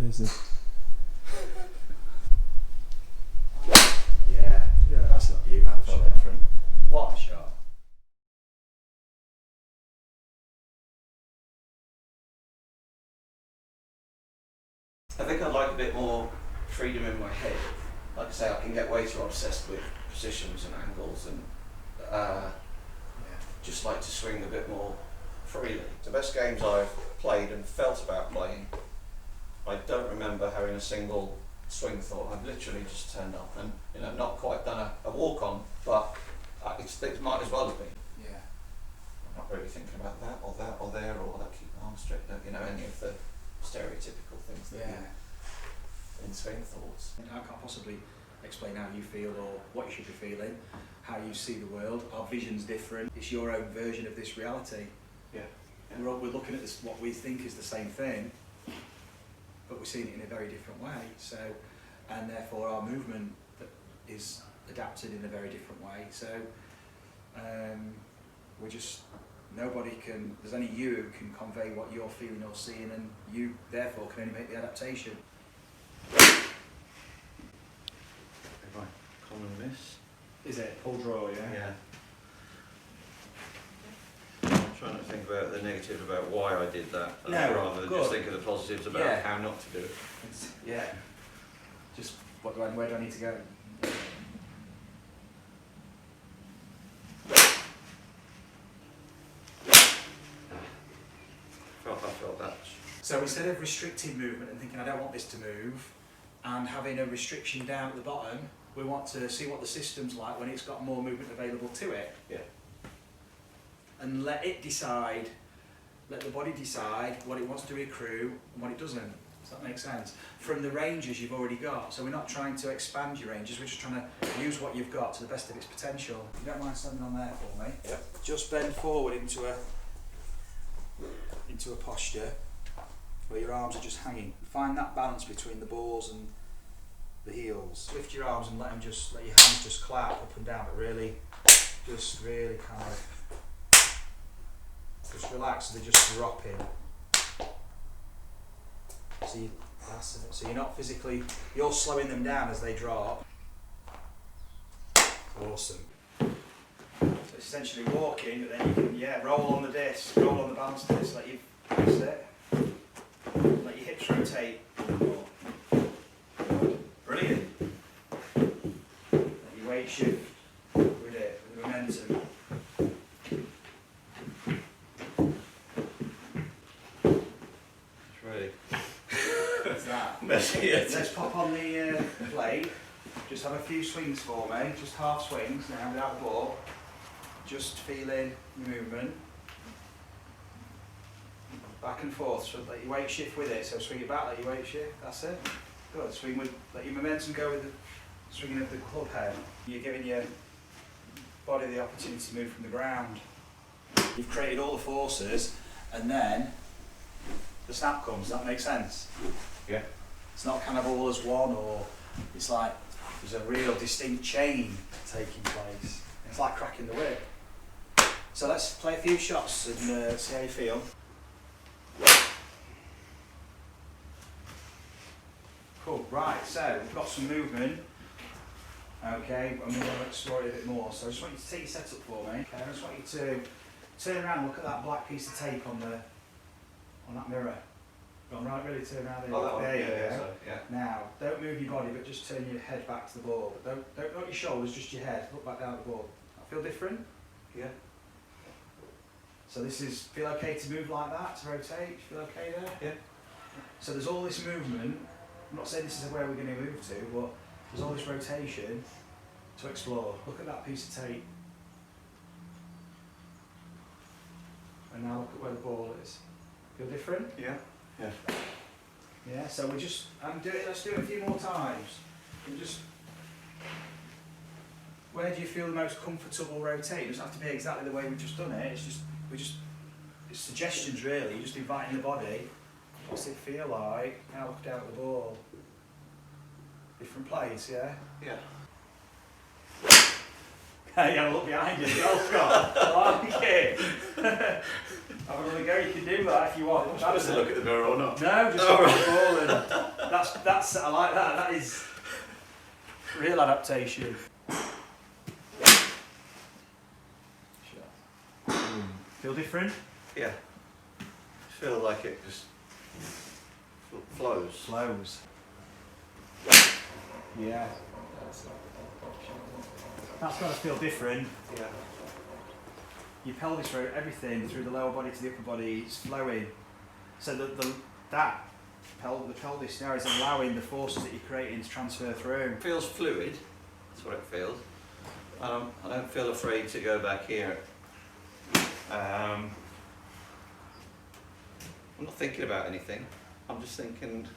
is it? Yeah, that's not you. That felt different. What a shot. I think I'd like a bit more freedom in my head. Like I say, I can get way too obsessed with positions and angles and just like to swing a bit more freely. The best games I've played and felt about playing, I don't remember having a single swing thought. I've literally just turned up and not quite done a walk on, but it might as well have been. Yeah. I'm not really thinking about that or there or that keep my arms straight, any of the stereotypical things that in swing thoughts. I can't possibly explain how you feel or what you should be feeling, how you see the world. Our vision's different. It's your own version of this reality. Yeah. We're looking at this, what we think is the same thing, but we're seeing it in a very different way. So, and therefore our movement is adapted in a very different way. So, there's only you who can convey what you're feeling or seeing, and you therefore can only make the adaptation. Common miss. Is it pull draw? Yeah. I'm trying to think about the negative about why I did that, rather than just think of the positives about how not to do it. Just where do I need to go? I felt that. So instead of restricted movement and thinking I don't want this to move, and having a restriction down at the bottom, we want to see what the system's like when it's got more movement available to it. Yeah. And let the body decide what it wants to accrue and what it doesn't. Does that make sense? From the ranges you've already got. So we're not trying to expand your ranges, we're just trying to use what you've got to the best of its potential. If you don't mind standing on there for me. Yep. Just bend forward into a posture where your arms are just hanging. Find that balance between the balls and the heels. Lift your arms and let your hands just clap up and down, but really kind of just relax so they just drop in. That's it. So you're not physically, you're slowing them down as they drop. Awesome. So it's essentially walking, but then you can roll on the disc, roll on the balance disc, that's it. Let your hips rotate. Brilliant. Let your weight shift with it, with the momentum. It's ready. That's that. Yes. Let's pop on the plate. Just have a few swings for me, just half swings now without the ball. Just feeling the movement. Back and forth, so let your weight shift with it. So swing it back, let your weight shift, that's it. Good, let your momentum go with the swinging of the club head. You're giving your body the opportunity to move from the ground. You've created all the forces, and then the snap comes. Does that make sense? Yeah. It's not kind of all as one, or it's like there's a real distinct chain taking place. It's like cracking the whip. So let's play a few shots and see how you feel. Cool, right, so we've got some movement. Okay, I'm going to explore it a bit more. So I just want you to take your setup for me. Okay, I just want you to turn around and look at that black piece of tape on that mirror. Go on, right, really turn around there. Oh, that one. There you go. So, yeah. Now, don't move your body, but just turn your head back to the ball. But don't not your shoulders, just your head. Look back down at the ball. That feel different? Yeah. So feel okay to move like that, to rotate? Feel okay there? Yeah. So there's all this movement. I'm not saying this is where we're going to move to, but there's all this rotation to explore. Look at that piece of tape. And now look at where the ball is. Feel different? Yeah. Yeah. Yeah, so let's do it a few more times. And where do you feel the most comfortable rotate? It doesn't have to be exactly the way we've just done it. It's suggestions really. You're just inviting the body. What's it feel like? Now look down at the ball. Different place, yeah? Yeah. You have a look behind you. Oh God, I like it. Have a really go. You can do that if you want. Supposed to look at the mirror or not? No, just look at the ball and that's I like that. That is real adaptation. Feel different? Yeah. Feel like it just flows. Flows. Yeah. That's got to feel different. Yeah. Your pelvis through everything, through the lower body to the upper body, it's flowing. So the pelvis now is allowing the forces that you're creating to transfer through. It feels fluid. That's what it feels. I don't feel afraid to go back here. I'm not thinking about anything. I'm just thinking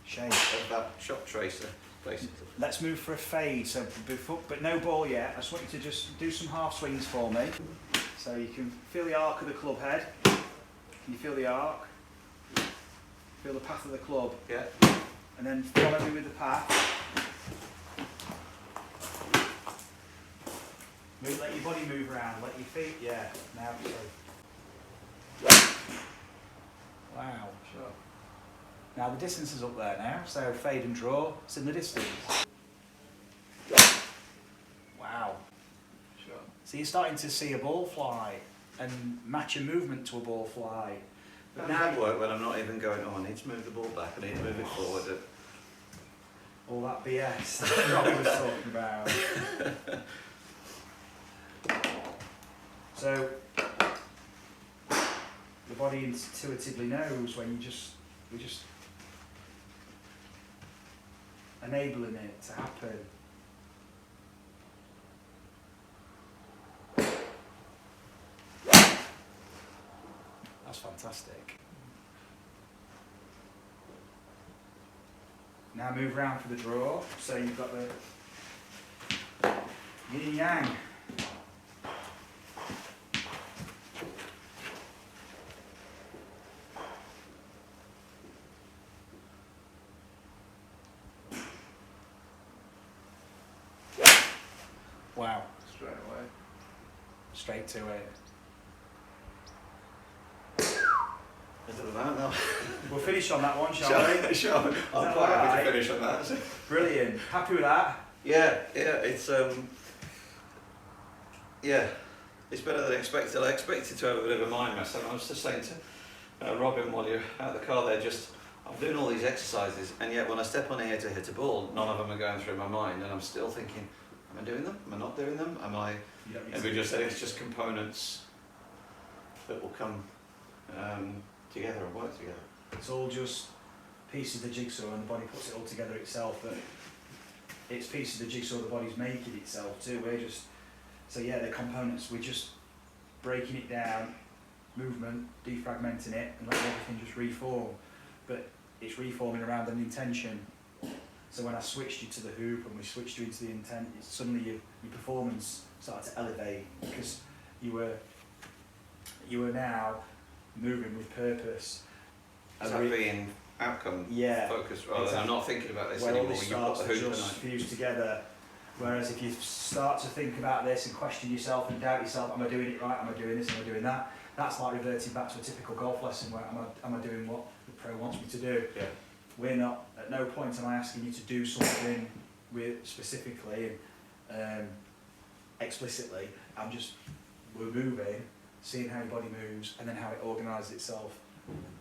Shape. of that shot tracer, basically. Let's move for a fade. So before, but no ball yet. I just want you to just do some half swings for me. So you can feel the arc of the club head. Can you feel the arc? Feel the path of the club. Yeah. And then follow me with the path. Let your body move around. Let your feet. Yeah. Now. Wow. Sure. Now the distance is up there now. So fade and draw. It's in the distance. Wow. Sure. So you're starting to see a ball fly and match your movement to a ball fly. But now it work when I'm not even going, oh, I need to move the ball back, I need to move it forward. All that BS that Robbie was talking about. So the body intuitively knows when we're just enabling it to happen. That's fantastic. Now move round for the draw. So you've got the yin and yang. Wow. Straight away. Straight to it. It doesn't matter now. We'll finish on that one, shall we? Sure. I'm that quite happy alright? to finish on that. Brilliant. Happy with that? Yeah, it's it's better than expected. I expected to have a bit of a mind mess, and I was just saying to Robin while you're out of the car there, I'm doing all these exercises, and yet when I step on here to hit a ball, none of them are going through my mind, and I'm still thinking, am I doing them? Am I not doing them? Am I? And we just said it's just components that will come together and work together. It's all just pieces of the jigsaw, and the body puts it all together itself. But it's pieces of the jigsaw the body's making itself too. So yeah, the components, we're just breaking it down, movement, defragmenting it, and letting everything just reform. But it's reforming around an intention. So when I switched you to the hoop and we switched you into the intent, suddenly your performance started to elevate because you were now moving with purpose. As that being outcome focused rather than I'm not thinking about this anymore. All this starts to just fuse together. Whereas if you start to think about this and question yourself and doubt yourself, am I doing it right? Am I doing this? Am I doing that? That's like reverting back to a typical golf lesson where am I doing what the pro wants me to do? Yeah. We're not, at no point am I asking you to do something specifically and explicitly. We're moving, seeing how your body moves and then how it organises itself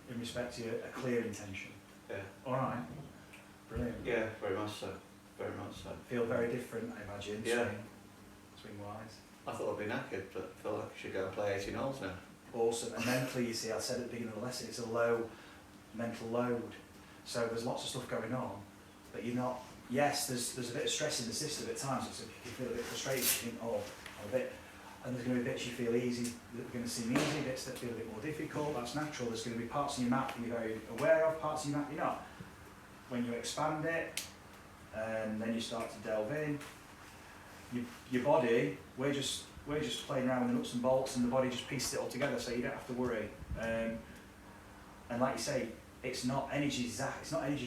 in respect to a clear intention. Yeah. Alright. Brilliant. Yeah, very much so. Very much so. Feel very different, I imagine, yeah. swing wise. I thought I'd be knackered, but I feel like I should go and play 18 holes now. Awesome. And mentally, you see, I said at the beginning of the lesson, it's a low mental load. So there's lots of stuff going on, but you're not, yes, there's a bit of stress in the system at times, so you feel a bit frustrated, you think, oh, I'm a bit, and there's going to be bits you feel easy, that are going to seem easy, bits that feel a bit more difficult, that's natural. There's going to be parts of your map that you're very aware of, parts of your map you're not. When you expand it, and then you start to delve in, your body, we're just playing around with the nuts and bolts, and the body just pieces it all together, so you don't have to worry. And like you say, it's not energy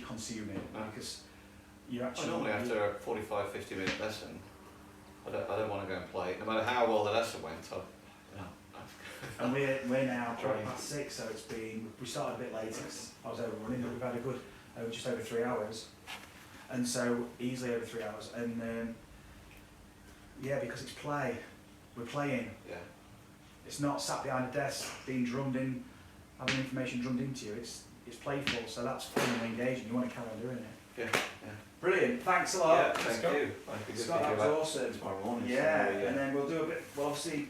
consuming, because you're actually. Normally after a 45-50 minute lesson, I don't want to go and play. No matter how well the lesson went, And we're now 6:20, so we started a bit later 'cause I was overrunning, but we've had a good over just over 3 hours, and so easily over 3 hours. And yeah, because it's play, we're playing. Yeah. It's not sat behind a desk being drummed in, having information drummed into you. It's playful, so that's fun and engaging. You want to carry on doing it. Yeah. Yeah. Brilliant. Thanks a lot. Yeah, thank you. I'd be good Scott, to that do was that awesome. tomorrow morning. Yeah, so, and then we'll do a bit. Well, obviously.